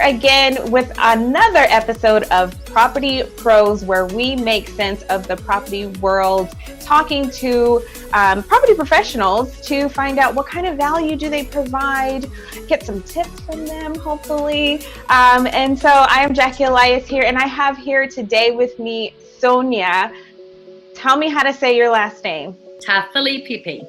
again with another episode of Property Pros, where we make sense of the property world, talking to property professionals to find out what kind of value do they provide, get some tips from them, hopefully. And so I am Jacque Elias here, and I have here today with me Sonia. Tell me how to say your last name. Tafilipepe.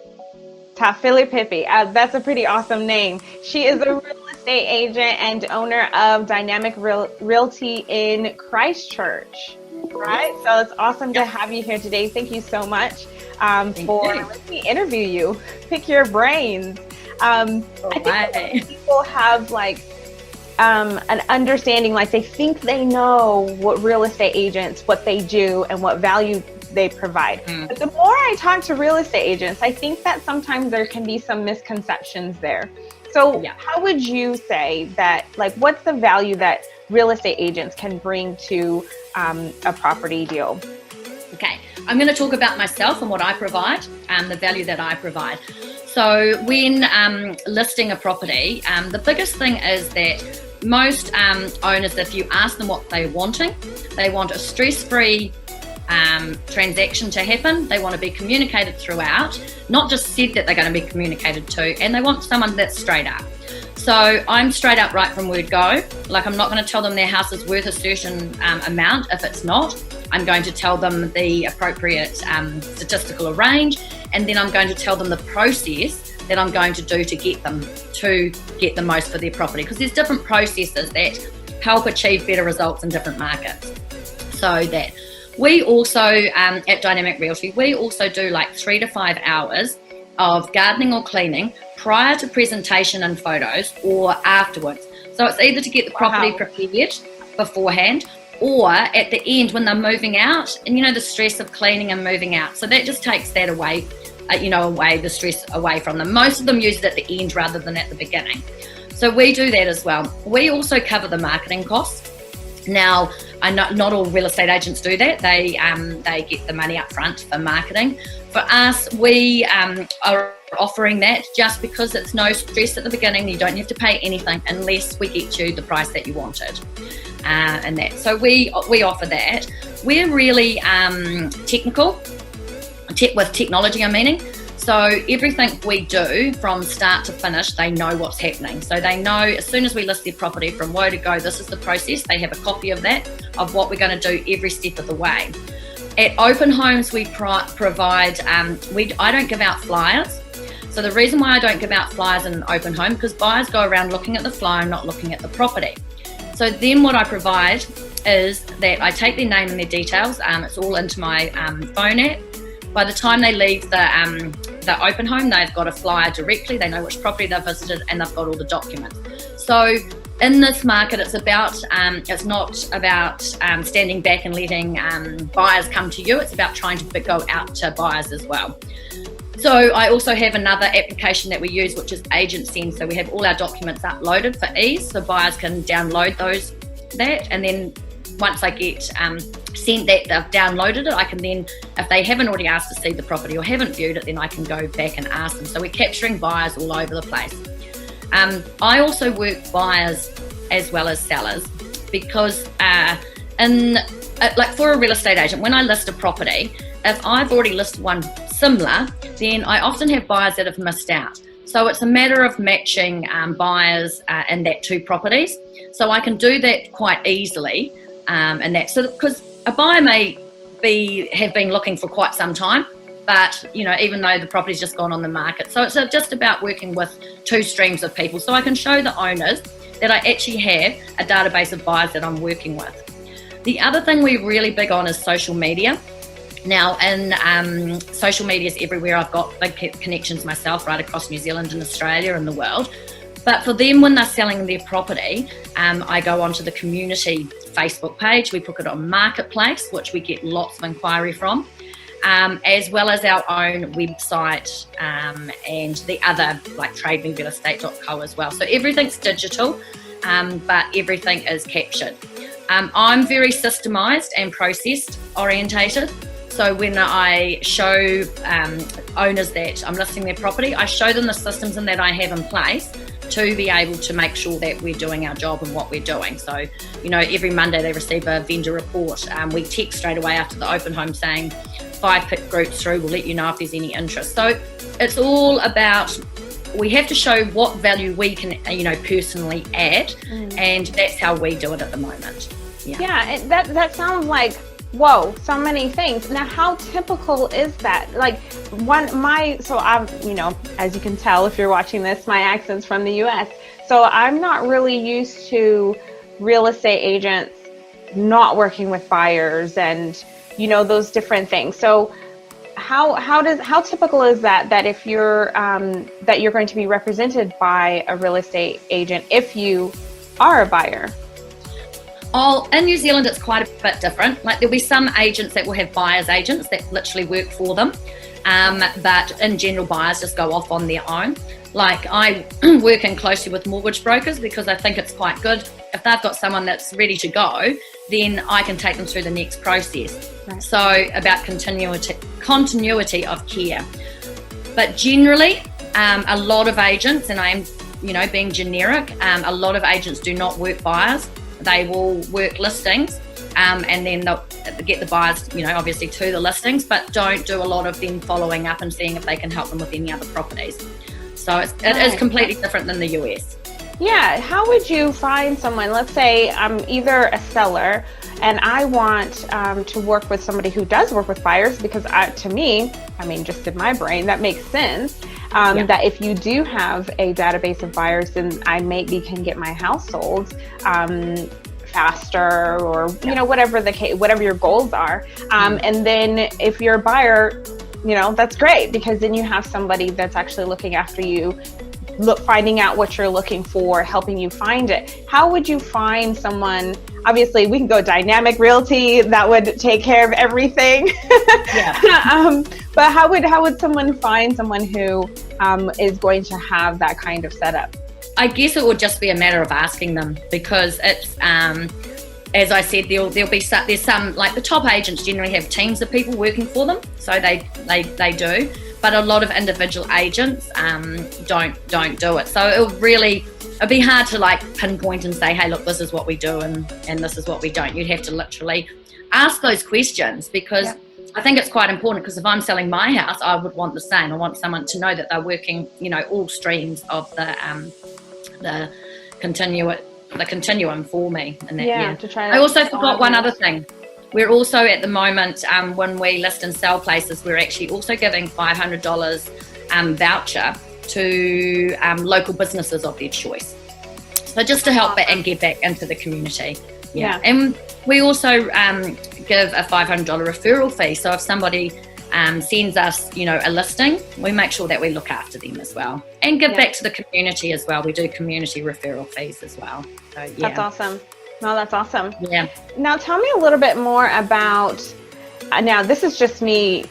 Tafilipepe. That's a pretty awesome name. She is a real estate agent and owner of Dynamic Realty in Christchurch. Right? So it's awesome to have you here today. Thank you so much for letting me interview you, pick your brains. I think people have an understanding, like they think they know what real estate agents, what they do and what value they provide. But the more I talk to real estate agents, I think that sometimes there can be some misconceptions there. So how would you say that, what's the value that real estate agents can bring to a property deal? Okay, I'm going to talk about myself and what I provide, the value that I provide. So when listing a property, the biggest thing is that most owners, if you ask them what they're wanting, they want a stress-free transaction to happen. They want to be communicated throughout, not just said that they're going to be communicated to, and they want someone that's straight up. So I'm straight up right from word go. I'm not going to tell them their house is worth a certain amount if it's not. I'm going to tell them the appropriate statistical range, and then I'm going to tell them the process that I'm going to do to get the most for their property, because there's different processes that help achieve better results in different markets. So that we also, at Dynamic Realty, we also do 3 to 5 hours of gardening or cleaning prior to presentation and photos or afterwards. So it's either to get the property prepared beforehand or at the end when they're moving out, and the stress of cleaning and moving out. So that just takes that away, the stress away from them. Most of them use it at the end rather than at the beginning. So we do that as well. We also cover the marketing costs. Now, I know not all real estate agents do that. They get the money up front for marketing. For us, we are offering that just because it's no stress at the beginning. You don't have to pay anything unless we get you the price that you wanted. And that. So we offer that. We're really technical, with technology I'm meaning. So everything we do from start to finish, they know what's happening. So they know as soon as we list their property from woe to go, this is the process. They have a copy of that, of what we're going to do every step of the way. At open homes, we provide, I don't give out flyers. So the reason why I don't give out flyers in an open home, because buyers go around looking at the flyer, not looking at the property. So then what I provide is that I take their name and their details. It's all into my phone app. By the time they leave the open home, they've got a flyer directly. They know which property they've visited, and they've got all the documents. So in this market, it's not about standing back and letting buyers come to you. It's about trying to go out to buyers as well. So I also have another application that we use, which is Agent Send. So we have all our documents uploaded for ease, so buyers can download that, and then once I get sent that they've downloaded it, I can then, if they haven't already asked to see the property or haven't viewed it, then I can go back and ask them. So we're capturing buyers all over the place. I also work buyers as well as sellers, because for a real estate agent, when I list a property, if I've already listed one similar, then I often have buyers that have missed out. So it's a matter of matching buyers in that two properties. So I can do that quite easily. And that, so because a buyer may have been looking for quite some time, but even though the property's just gone on the market. So it's just about working with two streams of people. So I can show the owners that I actually have a database of buyers that I'm working with. The other thing we're really big on is social media. Now, in social media is everywhere. I've got big connections myself right across New Zealand and Australia and the world. But for them, when they're selling their property, I go onto the community Facebook page. We put it on Marketplace, which we get lots of inquiry from, as well as our own website and the other, like trademerealestate.co as well. So everything's digital, but everything is captured. I'm very systemized and process orientated. So when I show owners that I'm listing their property, I show them the systems and that I have in place to be able to make sure that we're doing our job and what we're doing. So, every Monday they receive a vendor report. We text straight away after the open home saying 5 pick groups through, we'll let you know if there's any interest. So it's all about, we have to show what value we can, personally add, and that's how we do it at the moment. Yeah, that sounds like, whoa, so many things. Now, how typical is that? Like, so I'm, as you can tell if you're watching this, my accent's from the US. So I'm not really used to real estate agents not working with buyers and, those different things. So how typical is that if you're going to be represented by a real estate agent if you are a buyer? Oh, in New Zealand, it's quite a bit different. Like, there'll be some agents that will have buyer's agents that literally work for them. But in general, buyers just go off on their own. Like, I work in closely with mortgage brokers because I think it's quite good. If they've got someone that's ready to go, then I can take them through the next process. Right. So about continuity of care. But generally, a lot of agents, and I'm, being generic, a lot of agents do not work buyers. They will work listings, and then they'll get the buyers, obviously to the listings, but don't do a lot of them following up and seeing if they can help them with any other properties. So it is completely different than the US. Yeah. How would you find someone? Let's say I'm either a seller and I want to work with somebody who does work with buyers, because to me, just in my brain, that makes sense. That if you do have a database of buyers, then I maybe can get my house sold faster, or whatever the case, whatever your goals are. And then if you're a buyer, that's great, because then you have somebody that's actually looking after you, finding out what you're looking for, helping you find it. How would you find someone? Obviously, we can go dynamic realty. That would take care of everything. Yeah. But how would someone find someone who is going to have that kind of setup? I guess it would just be a matter of asking them, because it's, as I said, there's some, like, the top agents generally have teams of people working for them, so they do. But a lot of individual agents don't do it. So it'd be hard to pinpoint and say, hey, look, this is what we do and this is what we don't. You'd have to literally ask those questions, because I think it's quite important, because if I'm selling my house, I would want the same. I want someone to know that they're working, all streams of the continuum for me. And that, to try. I also forgot one other thing. We're also at the moment, when we list and sell places, we're actually also giving $500 voucher to local businesses of their choice. So just to help and get back into the community. Yeah. And we also give a $500 referral fee. So if somebody sends us, a listing, we make sure that we look after them as well, and give back to the community as well. We do community referral fees as well. So, yeah. That's awesome. No, that's awesome. Yeah. Now tell me a little bit more about, now this is just me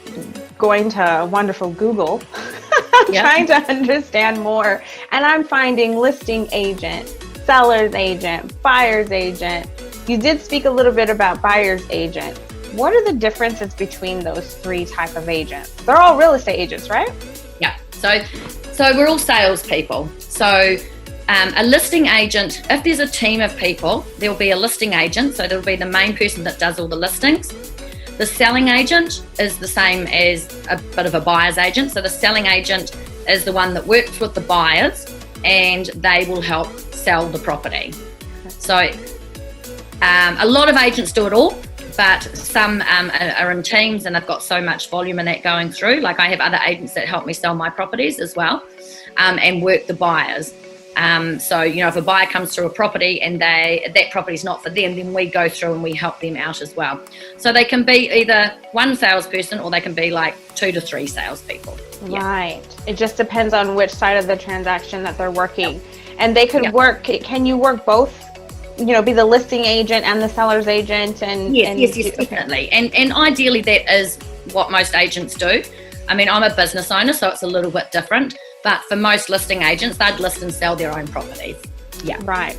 going to wonderful Google, trying to understand more. And I'm finding listing agent, seller's agent, buyer's agent. You did speak a little bit about buyer's agent. What are the differences between those three type of agents? They're all real estate agents, right? Yeah. So we're all salespeople. So a listing agent, if there's a team of people, there'll be a listing agent. So there'll be the main person that does all the listings. The selling agent is the same as a bit of a buyer's agent. So the selling agent is the one that works with the buyers, and they will help sell the property. So a lot of agents do it all, but some are in teams and they've got so much volume in that going through. Like, I have other agents that help me sell my properties as well, and work the buyers. So, if a buyer comes through a property and that property's not for them, then we go through and we help them out as well. So they can be either one salesperson, or they can be like 2 to 3 salespeople. Right. It just depends on which side of the transaction that they're working. And they could work, can you work both? Be the listing agent and the seller's agent? Yes, definitely. And ideally that is what most agents do. I'm a business owner, so it's a little bit different. But for most listing agents, they'd list and sell their own properties. Yeah. Right.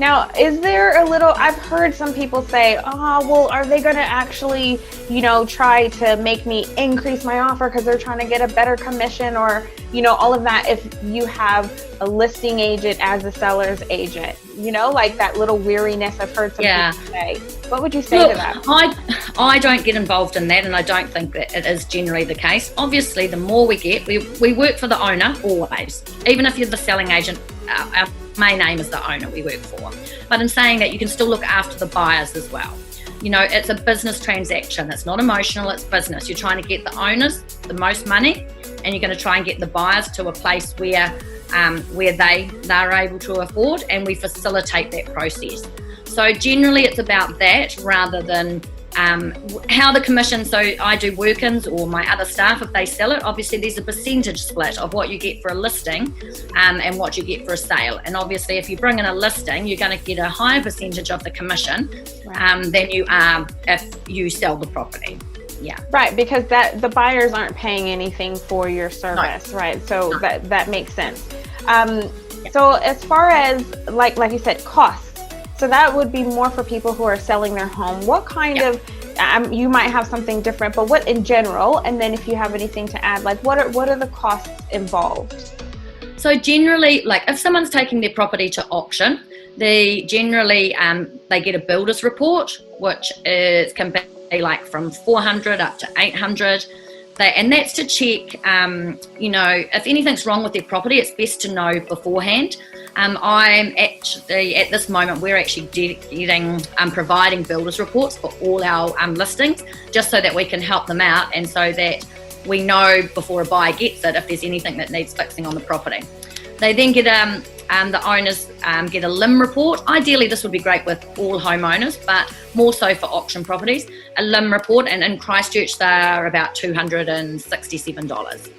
Now, is there a little, I've heard some people say, oh, well, are they going to actually, try to make me increase my offer because they're trying to get a better commission, or, all of that, if you have a listing agent as a seller's agent, like that little weariness I've heard some people say. What would you say to that? I don't get involved in that, and I don't think that it is generally the case. Obviously, the more we get, we work for the owner always. Even if you're the selling agent, our main aim is the owner we work for. But in saying that, you can still look after the buyers as well. It's a business transaction. It's not emotional, it's business. You're trying to get the owners the most money, and you're going to try and get the buyers to a place where they're able to afford, and we facilitate that process. So generally it's about that rather than how the commission. So I do work-ins, or my other staff, if they sell it, obviously there's a percentage split of what you get for a listing and what you get for a sale. And obviously if you bring in a listing, you're going to get a higher percentage of the commission than you are if you sell the property. Yeah. Right, because the buyers aren't paying anything for your service, right? So that makes sense. So as far as like you said, costs. So that would be more for people who are selling their home. What kind of, you might have something different, but what in general, and then if you have anything to add, like what are the costs involved? So generally, like if someone's taking their property to auction, they generally, they get a builder's report, which can be like from 400 up to 800. And that's to check, if anything's wrong with their property, it's best to know beforehand. I'm actually, at this moment, we're actually providing builders reports for all our listings, just so that we can help them out, and so that we know before a buyer gets it if there's anything that needs fixing on the property. They then get the owners get a LIM report. Ideally, this would be great with all homeowners, but more so for auction properties. A LIM report, and in Christchurch, they're about $267.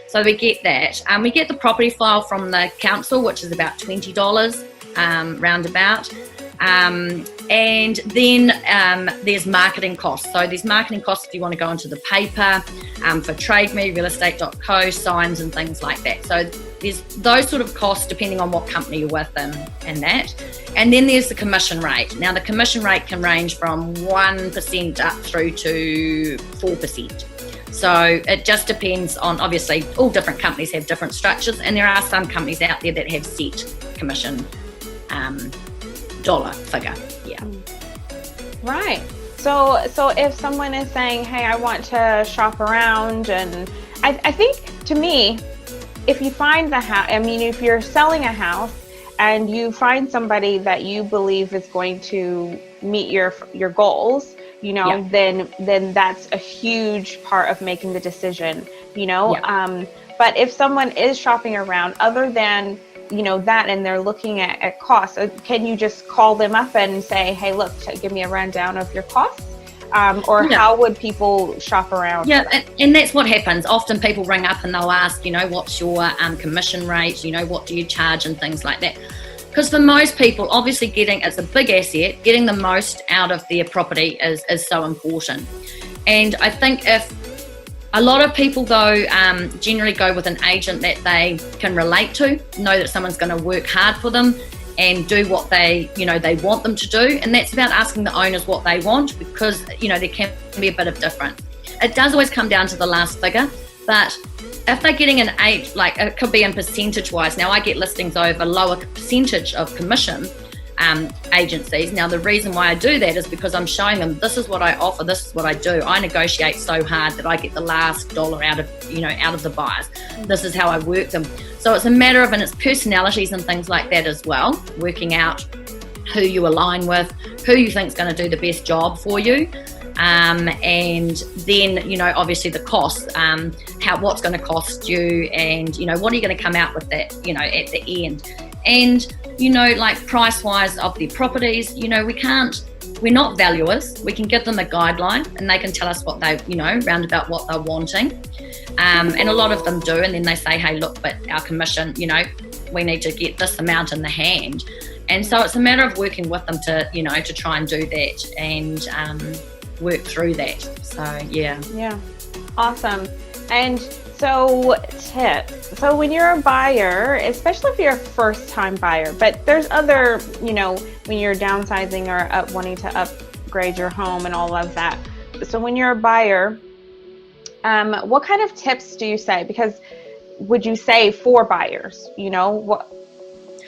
So we get that. We get the property file from the council, which is about $20 roundabout. And then there's marketing costs. So there's marketing costs if you want to go into the paper, for Trade Me, realestate.co, signs and things like that. So there's those sort of costs depending on what company you're with and that. And then there's the commission rate. Now the commission rate can range from 1% up through to 4%. So it just depends on, obviously, all different companies have different structures, and there are some companies out there that have set commission dollar figure. Yeah. Right. So if someone is saying, hey, I want to shop around, and I think, to me, if you find the house, if you're selling a house and you find somebody that you believe is going to meet your goals, then that's a huge part of making the decision, but if someone is shopping around other than, that, and they're looking at costs, can you just call them up and say, hey, look, give me a rundown of your costs? How would people shop around? Yeah, and that's what happens. Often people ring up and they'll ask, what's your commission rate? What do you charge and things like that? Because for most people, obviously it's a big asset, getting the most out of their property is so important. And I think if a lot of people, though, generally go with an agent that they can relate to, know that someone's going to work hard for them and do what they want them to do. And that's about asking the owners what they want, because, there can be a bit of difference. It does always come down to the last figure, but if they're getting an 8, like it could be in percentage wise. Now I get listings over lower percentage of commission agencies. Now the reason why I do that is because I'm showing them, this is what I offer, this is what I do. I negotiate so hard that I get the last dollar out of the buyers. This is how I work them. So it's a matter of, and it's personalities and things like that as well, working out who you align with, who you think is going to do the best job for you. And then, obviously the costs, what's going to cost you, and, what are you going to come out with that, at the end. And, like price wise of the properties, we're not valuers. We can give them a guideline and they can tell us what they, round about what they're wanting. And a lot of them do. And then they say, hey, look, but our commission, we need to get this amount in the hand. And so it's a matter of working with them to, to try and do that and, work through that. So yeah. Awesome. And So tips. So when you're a buyer, especially if you're a first time buyer, but there's other, when you're downsizing or wanting to upgrade your home and all of that. So when you're a buyer, what kind of tips do you say? Because would you say for buyers, what?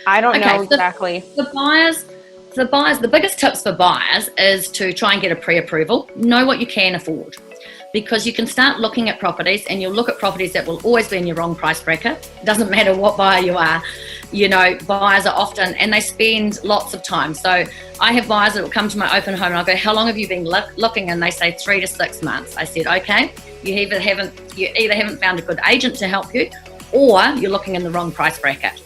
I don't know exactly. The biggest tips for buyers is to try and get a pre-approval. Know what you can afford. Because you can start looking at properties and you'll look at properties that will always be in your wrong price bracket. Doesn't matter what buyer you are. Buyers are often, and they spend lots of time. So I have buyers that will come to my open home and I'll go, how long have you been looking? And they say 3 to 6 months. I said, okay, you either haven't found a good agent to help you, or you're looking in the wrong price bracket.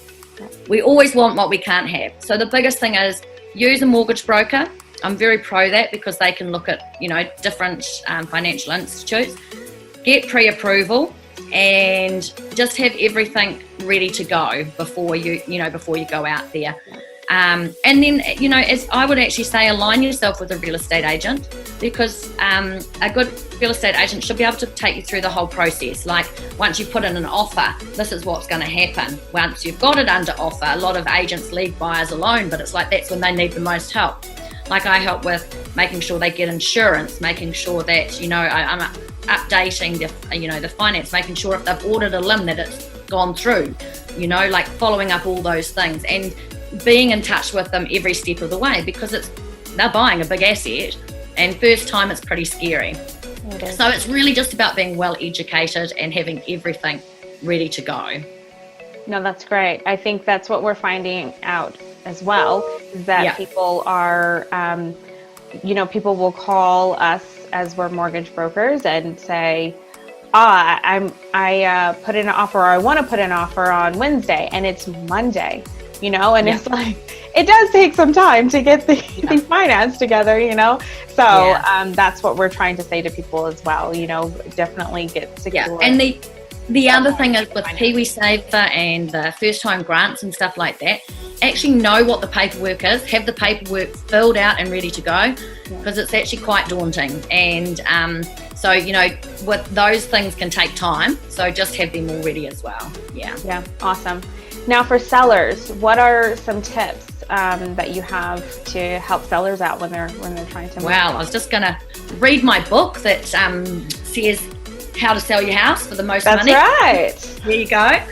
We always want what we can't have. So the biggest thing is use a mortgage broker. I'm very pro that, because they can look at, different financial institutes, get pre-approval, and just have everything ready to go before you go out there. And then, as I would actually say, align yourself with a real estate agent, because a good real estate agent should be able to take you through the whole process. Like, once you put in an offer, this is what's going to happen. Once you've got it under offer, a lot of agents leave buyers alone, but it's like that's when they need the most help. Like, I help with making sure they get insurance, making sure that, I'm updating the finance, making sure if they've ordered a limb that it's gone through, like following up all those things and being in touch with them every step of the way, because they're buying a big asset, and first time it's pretty scary. So it's really just about being well educated and having everything ready to go. No, that's great. I think that's what we're finding out as well, is that people are, people will call us as we're mortgage brokers and say, I put in an offer, or I want to put an offer on Wednesday, and it's Monday, and it's like, it does take some time to get the finance together, So that's what we're trying to say to people as well, definitely get secure. And the other thing is with Kiwi Saver and the first time grants and stuff like that, actually know what the paperwork is, have the paperwork filled out and ready to go, because it's actually quite daunting. And so, with those things can take time. So just have them all ready as well. Yeah. Awesome. Now for sellers, what are some tips that you have to help sellers out when they're trying to move? Well, I was just going to read my book that says how to sell your house for the most money. That's right. There you go.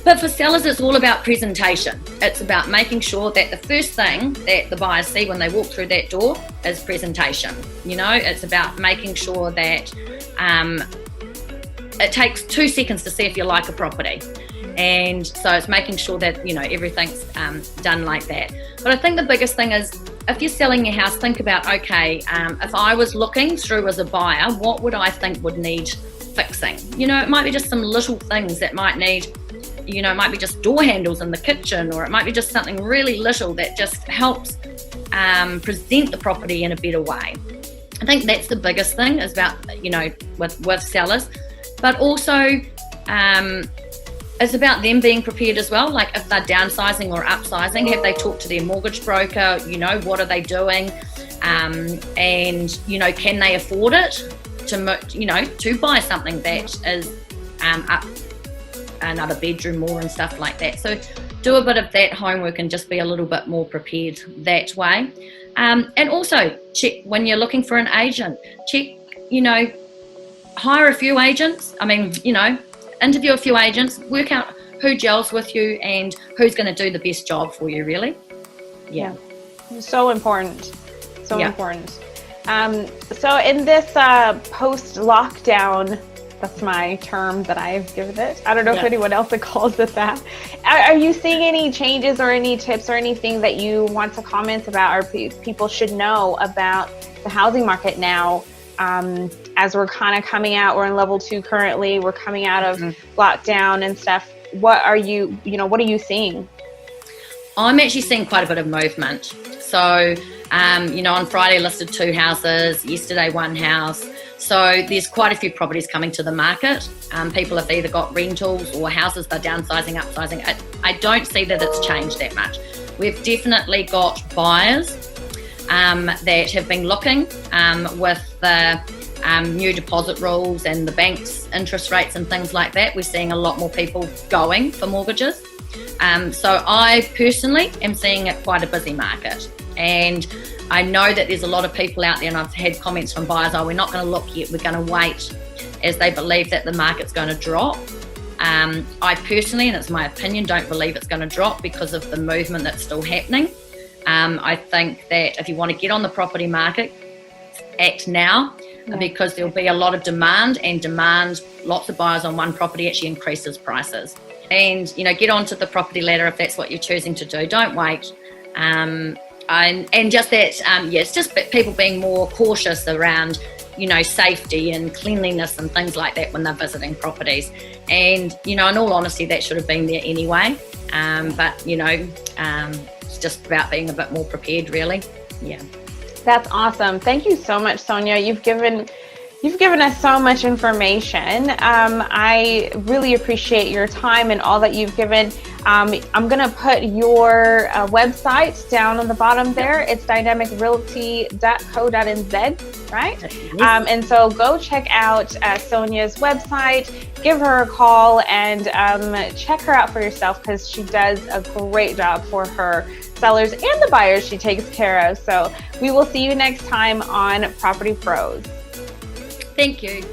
But for sellers, it's all about presentation. It's about making sure that the first thing that the buyers see when they walk through that door is presentation. It's about making sure that it takes 2 seconds to see if you like a property. And so it's making sure that, everything's done like that. But I think the biggest thing is, if you're selling your house, think about, okay, if I was looking through as a buyer, what would I think would need fixing? It might be just some little things that might need, it might be just door handles in the kitchen, or it might be just something really little that just helps present the property in a better way. I think that's the biggest thing, is about, with sellers. But also, it's about them being prepared as well. Like, if they're downsizing or upsizing, have they talked to their mortgage broker? What are they doing? And, can they afford it to buy something that is up another bedroom more and stuff like that. So do a bit of that homework and just be a little bit more prepared that way. And also check when you're looking for an agent, hire a few agents. Interview a few agents, work out who gels with you and who's going to do the best job for you, really. Yeah. So important. Important. So in this post-lockdown, that's my term that I've given it. I don't know if anyone else calls it that. Are you seeing any changes or any tips or anything that you want to comment about, or people should know about the housing market now? As we're kind of coming out, we're in level 2 currently, we're coming out of lockdown and stuff. What are you seeing? I'm actually seeing quite a bit of movement. So, on Friday listed 2 houses, yesterday 1 house. So there's quite a few properties coming to the market. People have either got rentals or houses they're downsizing, upsizing. I don't see that it's changed that much. We've definitely got buyers that have been looking with the new deposit rules and the bank's interest rates and things like that, we're seeing a lot more people going for mortgages. So I personally am seeing it quite a busy market. And I know that there's a lot of people out there, and I've had comments from buyers, we're not going to look yet, we're going to wait, as they believe that the market's going to drop. I personally, and it's my opinion, don't believe it's going to drop because of the movement that's still happening. I think that if you want to get on the property market, act now, because there'll be a lot of demand, lots of buyers on one property actually increases prices. And, get onto the property ladder if that's what you're choosing to do. Don't wait. And just that, it's just people being more cautious around, safety and cleanliness and things like that when they're visiting properties. And, in all honesty, that should have been there anyway. But, it's just about being a bit more prepared, really. Yeah. That's awesome. Thank you so much, Sonia. You've given us so much information. I really appreciate your time and all that you've given. I'm going to put your website down on the bottom there. It's dynamicrealty.co.nz, right? Yes. And so go check out Sonia's website, give her a call, and check her out for yourself, because she does a great job for her sellers and the buyers she takes care of. So we will see you next time on Property Pros. Thank you.